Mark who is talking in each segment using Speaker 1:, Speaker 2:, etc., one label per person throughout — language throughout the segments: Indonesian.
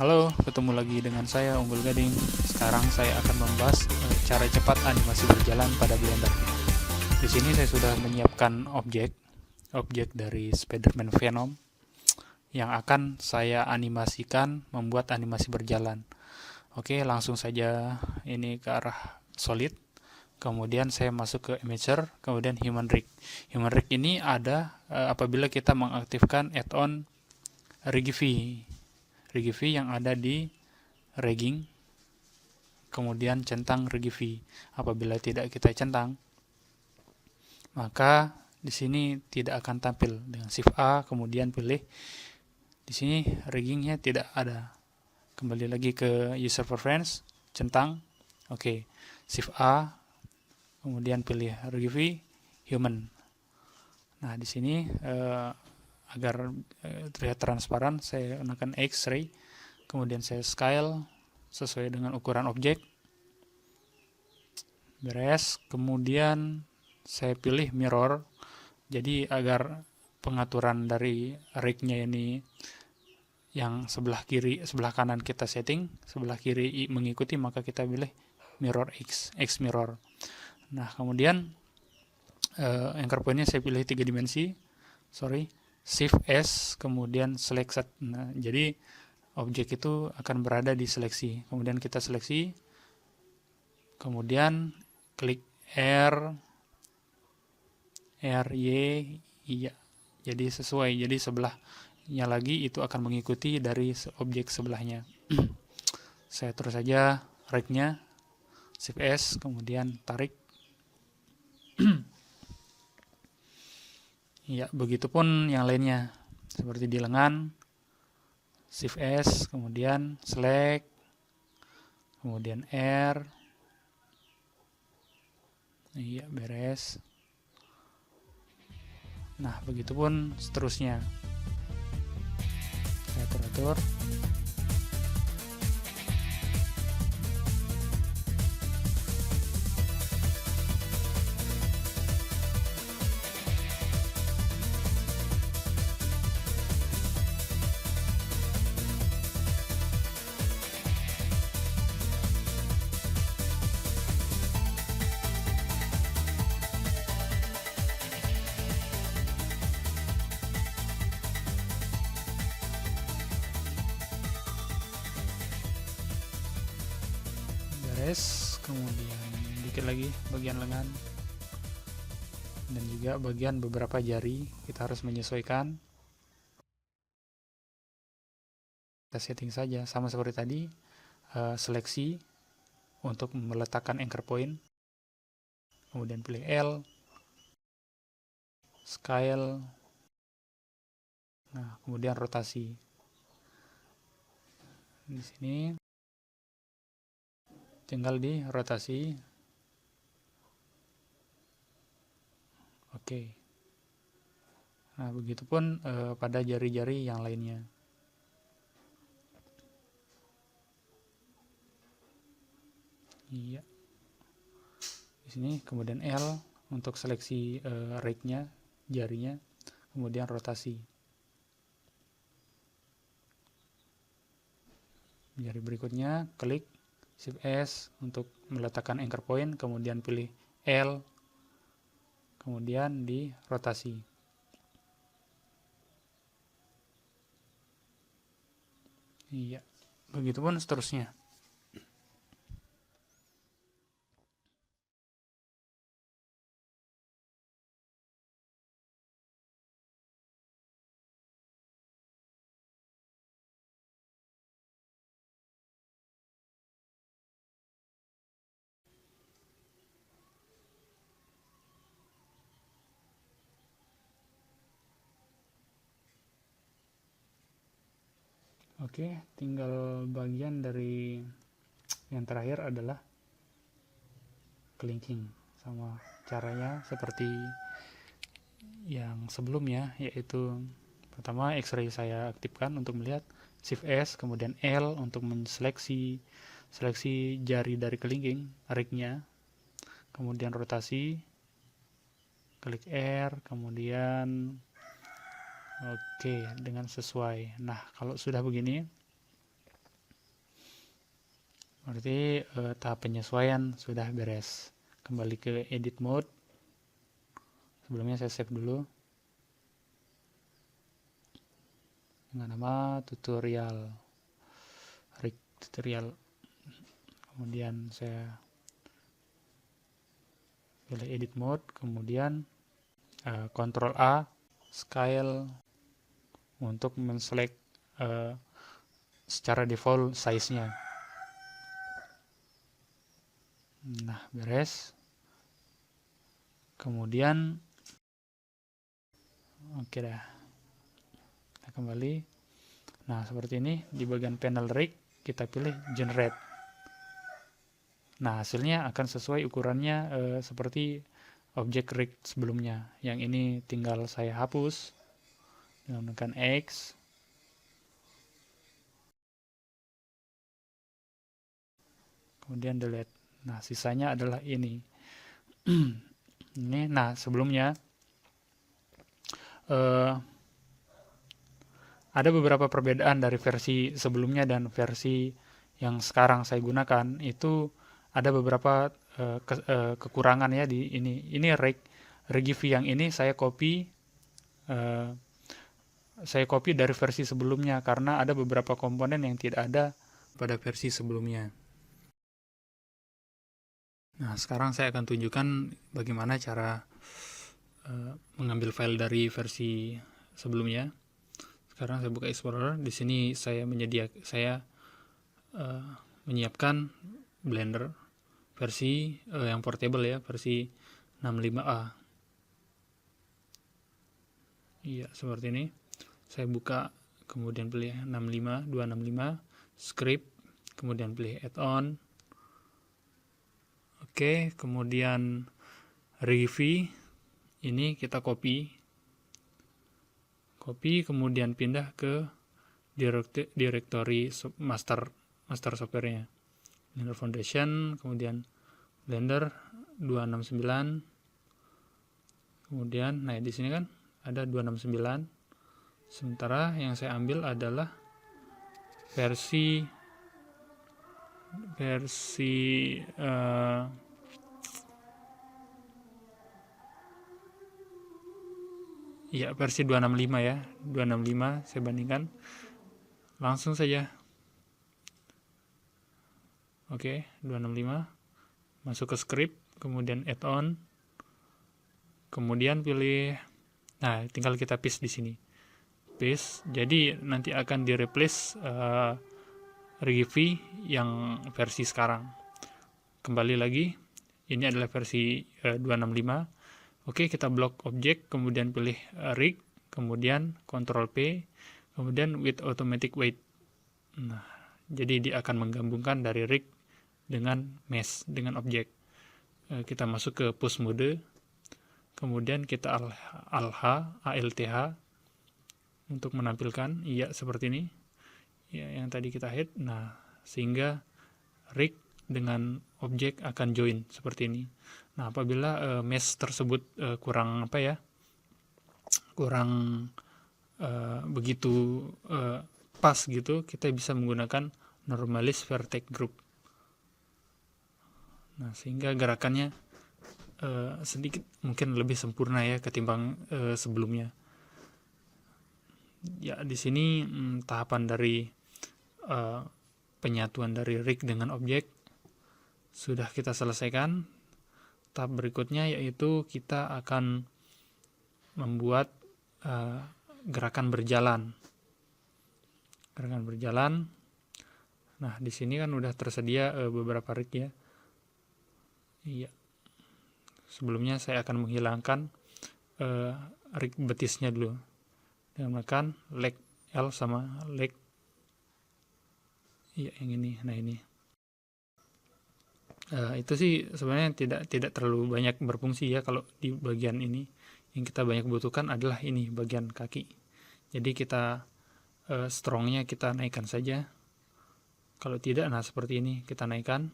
Speaker 1: Halo, ketemu lagi dengan saya Unggul Gading. Sekarang saya akan membahas cara cepat animasi berjalan pada Blender. Di sini saya sudah menyiapkan objek dari Spider-Man Venom yang akan saya animasikan membuat animasi berjalan. Oke, langsung saja ini ke arah solid. Kemudian saya masuk ke Imager, kemudian Human Rig. Human Rig ini ada apabila kita mengaktifkan add-on Rigify yang ada di rigging, kemudian centang Rigify. Apabila tidak kita centang, maka di sini tidak akan tampil. Dengan Shift A kemudian pilih di sini riggingnya tidak ada. Kembali lagi ke user preference, centang. Oke. Shift A kemudian pilih Rigify human. Nah, di sini agar terlihat transparan, saya gunakan X-ray. Kemudian saya scale sesuai dengan ukuran objek. Beres. Kemudian saya pilih mirror. Jadi agar pengaturan dari rig-nya ini yang sebelah kanan kita setting, sebelah kiri mengikuti, maka kita pilih mirror X mirror. Nah, kemudian anchor point-nya saya pilih 3 dimensi. Shift S kemudian select set. Nah, jadi objek itu akan berada di seleksi. Kemudian kita seleksi. Kemudian klik R Y, iya. Jadi sesuai. Jadi sebelahnya lagi itu akan mengikuti dari objek sebelahnya. Saya terus saja rig-nya, Shift S, kemudian tarik. Ya, begitupun yang lainnya. Seperti di lengan, Shift S, kemudian select, kemudian R. Iya, beres. Nah, begitupun seterusnya. Saya atur. Beres. Kemudian dikit lagi bagian lengan dan juga bagian beberapa jari kita harus menyesuaikan. Kita setting saja sama seperti tadi, seleksi untuk meletakkan anchor point, kemudian pilih L, scale, nah kemudian rotasi. Di sini tinggal di rotasi. Oke. Nah, begitupun pada jari-jari yang lainnya. Iya. Di sini kemudian L untuk seleksi rig-nya, jarinya, kemudian rotasi. Jari berikutnya klik Shift S untuk meletakkan anchor point, kemudian pilih L, kemudian di rotasi. Iya, begitupun seterusnya. Oke, tinggal bagian dari yang terakhir adalah clinking. Sama caranya seperti yang sebelumnya, yaitu pertama X-ray saya aktifkan untuk melihat, Shift S, kemudian L untuk menseleksi jari dari kelingking, rig-nya, kemudian rotasi, klik R, kemudian oke, dengan sesuai. Nah, kalau sudah begini, Berarti tahap penyesuaian sudah beres. Kembali ke edit mode. Sebelumnya saya save dulu dengan nama tutorial rig tutorial. Kemudian saya pilih edit mode, kemudian Ctrl A scale untuk men-select secara default size-nya. Nah, beres. Kemudian oke dah. Kita kembali. Nah, seperti ini di bagian panel rig kita pilih generate. Nah, hasilnya akan sesuai ukurannya seperti objek rig sebelumnya. Yang ini tinggal saya hapus dengan menekan X. Kemudian delete. Nah, sisanya adalah ini. Ini, nah sebelumnya ada beberapa perbedaan dari versi sebelumnya dan versi yang sekarang saya gunakan. Itu ada beberapa kekurangan ya di ini. Ini regv yang ini saya copy dari versi sebelumnya karena ada beberapa komponen yang tidak ada pada versi sebelumnya. Nah, sekarang saya akan tunjukkan bagaimana cara mengambil file dari versi sebelumnya. Sekarang saya buka Explorer. Di sini saya menyiapkan Blender versi yang portable ya, versi 65A. Iya, seperti ini. Saya buka, kemudian pilih 265, script, kemudian pilih add-on. Oke, kemudian regv ini kita copy, kemudian pindah ke directory master software-nya. Blender Foundation, kemudian Blender 269. Kemudian, nah di sini kan ada 269. Sementara yang saya ambil adalah versi versi 265 ya. 265 saya bandingkan. Langsung saja. Oke, 265. Masuk ke script, kemudian add-on. Kemudian pilih, nah tinggal kita paste di sini. Paste. Jadi nanti akan di-replace regv yang versi sekarang. Kembali lagi, ini adalah versi 265. Oke, kita blok objek, kemudian pilih rig, kemudian Ctrl P, kemudian with automatic weight. Nah, jadi dia akan menggabungkan dari rig dengan mesh, dengan objek. Kita masuk ke push mode, kemudian kita alth untuk menampilkan, iya seperti ini. Ya, yang tadi kita hit. Nah, sehingga rig dengan objek akan join seperti ini. Nah, apabila mesh tersebut kurang begitu pas gitu, kita bisa menggunakan normalis vertex group. Nah, sehingga gerakannya sedikit mungkin lebih sempurna ya ketimbang sebelumnya. Ya, di sini tahapan dari penyatuan dari rig dengan objek sudah kita selesaikan. Tahap berikutnya yaitu kita akan membuat gerakan berjalan. Nah, di sini kan udah tersedia beberapa rig ya. Iya. Sebelumnya saya akan menghilangkan rig betisnya dulu dengan menekan leg L sama leg. Iya, yang ini. Nah, ini. Itu sih sebenarnya tidak terlalu banyak berfungsi ya kalau di bagian ini. Yang kita banyak butuhkan adalah ini, bagian kaki. Jadi kita strongnya kita naikkan saja. Kalau tidak, nah seperti ini kita naikkan.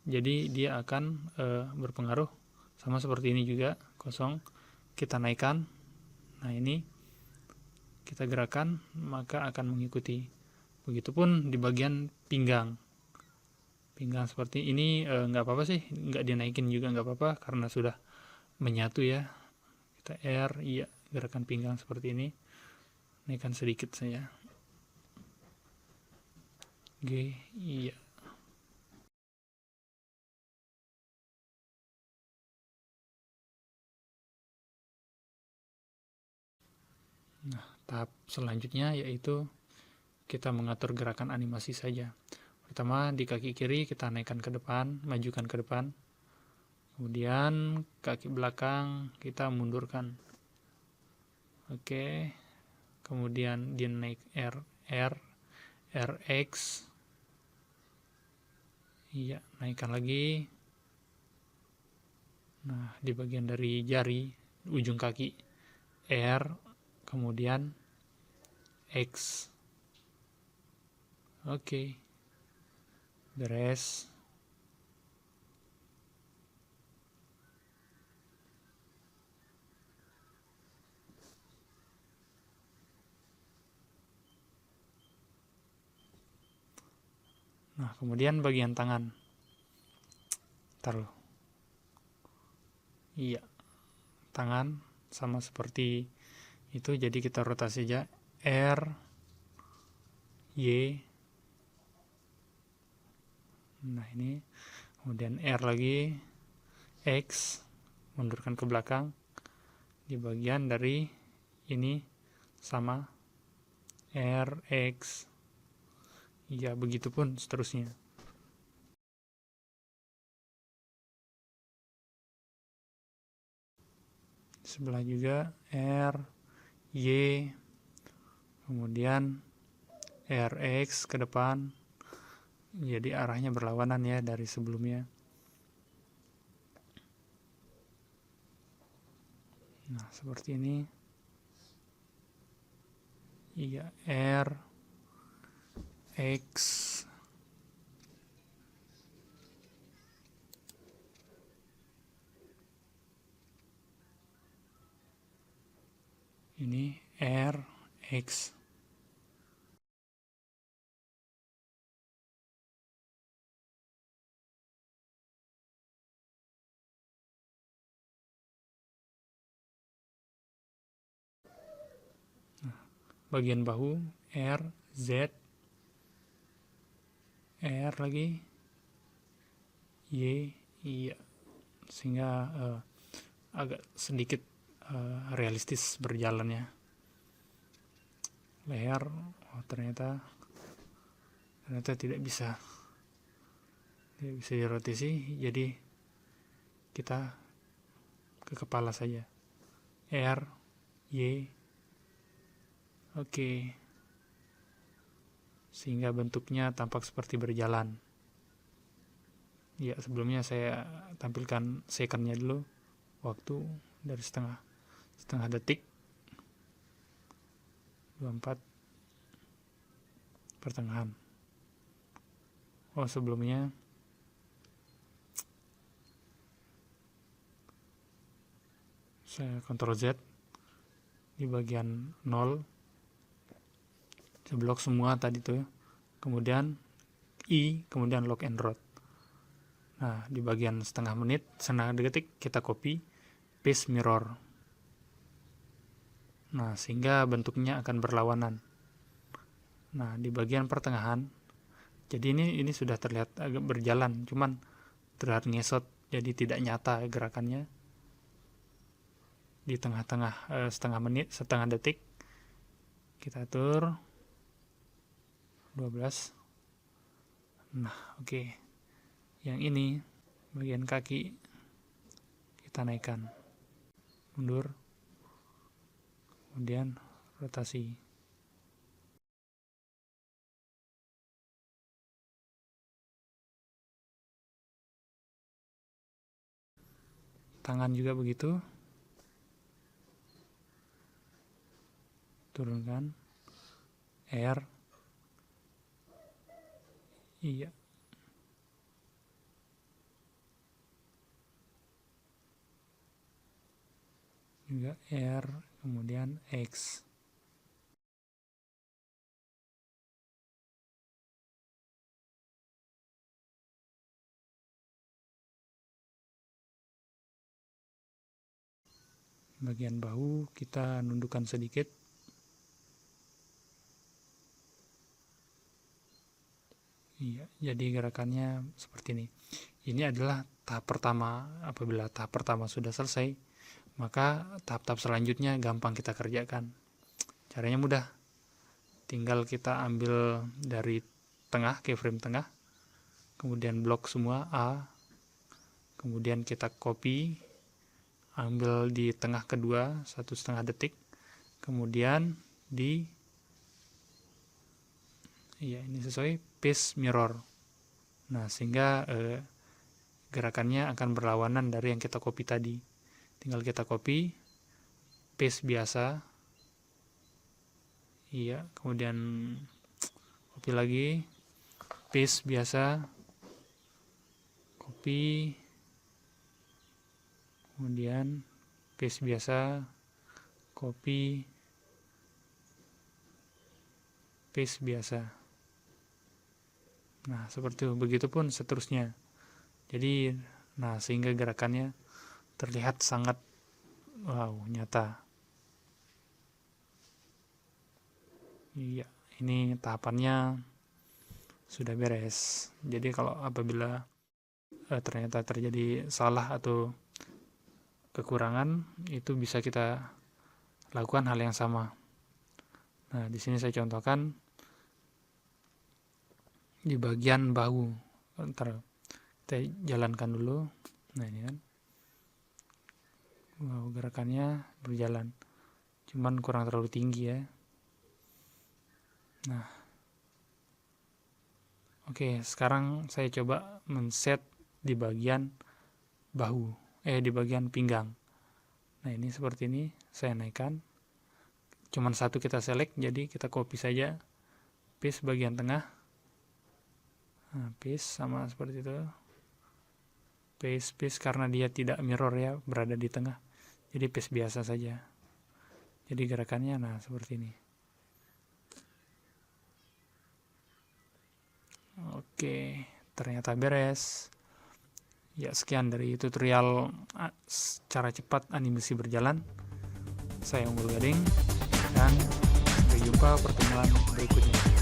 Speaker 1: Jadi dia akan berpengaruh sama seperti ini juga, kosong. Kita naikkan. Nah, ini kita gerakan, maka akan mengikuti. Begitupun di bagian pinggang. Pinggang seperti ini nggak apa-apa sih, nggak dinaikin juga nggak apa-apa karena sudah menyatu ya. Kita R, iya, gerakan pinggang seperti ini. Naikkan sedikit saja. G, iya. Nah, tahap selanjutnya yaitu kita mengatur gerakan animasi saja. Pertama, di kaki kiri kita naikkan ke depan, majukan ke depan. Kemudian kaki belakang kita mundurkan. Oke. Kemudian dia naik RX. Iya, naikkan lagi. Nah, di bagian dari jari, ujung kaki R, kemudian X. Oke. Beres. Nah, kemudian bagian tangan. Taruh. Iya. Tangan sama seperti itu, jadi kita rotasi aja. R, Y. Nah, ini. Kemudian R lagi. X. Mundurkan ke belakang. Di bagian dari ini sama R, X. Ya, begitupun seterusnya. Sebelah juga R, Y, kemudian RX ke depan. Jadi arahnya berlawanan ya dari sebelumnya. Nah, seperti ini. Iya, R, X. Ini R, X. Nah, bagian bahu R, Z, R lagi, Y, iya. Sehingga agak sedikit realistis berjalannya. Leher, oh ternyata tidak bisa dirotasi, jadi kita ke kepala saja. R, Y. Oke. Sehingga bentuknya tampak seperti berjalan. Ya, sebelumnya saya tampilkan secondnya dulu. Waktu dari setengah detik. 24 pertengahan. Oh, sebelumnya saya Ctrl Z di bagian 0. Saya blok semua tadi tuh. Kemudian I, kemudian lock and road. Nah, di bagian setengah detik kita copy, paste mirror. Nah, sehingga bentuknya akan berlawanan. Nah, di bagian pertengahan, jadi ini sudah terlihat agak berjalan, cuman terlihat ngesot, jadi tidak nyata gerakannya. Di tengah-tengah setengah detik, kita atur 12. Nah, oke. Yang ini, bagian kaki, kita naikkan. Mundur. Kemudian rotasi. Tangan juga begitu. Turunkan. R. Iya. Juga R, kemudian X. bagian bahu kita nundukkan sedikit. Iya, jadi gerakannya seperti ini. Ini adalah tahap pertama. Apabila tahap pertama sudah selesai, maka tahap-tahap selanjutnya gampang kita kerjakan. Caranya mudah. Tinggal kita ambil dari tengah, keyframe tengah, kemudian blok semua A, kemudian kita copy, ambil di tengah kedua 1,5 detik, kemudian ini sesuai paste mirror. Nah, sehingga gerakannya akan berlawanan dari yang kita copy tadi. Tinggal kita copy, paste biasa. Iya, kemudian copy lagi, paste biasa, copy, kemudian paste biasa, copy, paste biasa. Nah, seperti itu. Begitupun seterusnya. Jadi, sehingga gerakannya terlihat sangat nyata. Iya, ini tahapannya sudah beres. Jadi kalau apabila ternyata terjadi salah atau kekurangan, itu bisa kita lakukan hal yang sama. Nah, di sini saya contohkan di bagian bahu. Ntar kita jalankan dulu. Nah, ini kan gerakannya berjalan, cuman kurang terlalu tinggi ya. Nah, oke, sekarang saya coba men-set di bagian bahu, di bagian pinggang. Nah, ini seperti ini, saya naikkan. Cuman satu kita select, jadi kita copy saja, paste bagian tengah. Nah, paste sama seperti itu. Paste karena dia tidak mirror ya, berada di tengah. Jadi paste biasa saja. Jadi gerakannya seperti ini. Oke, ternyata beres. Ya, sekian dari tutorial cara cepat animasi berjalan. Saya Unggul Gading, dan sampai jumpa pertemuan berikutnya.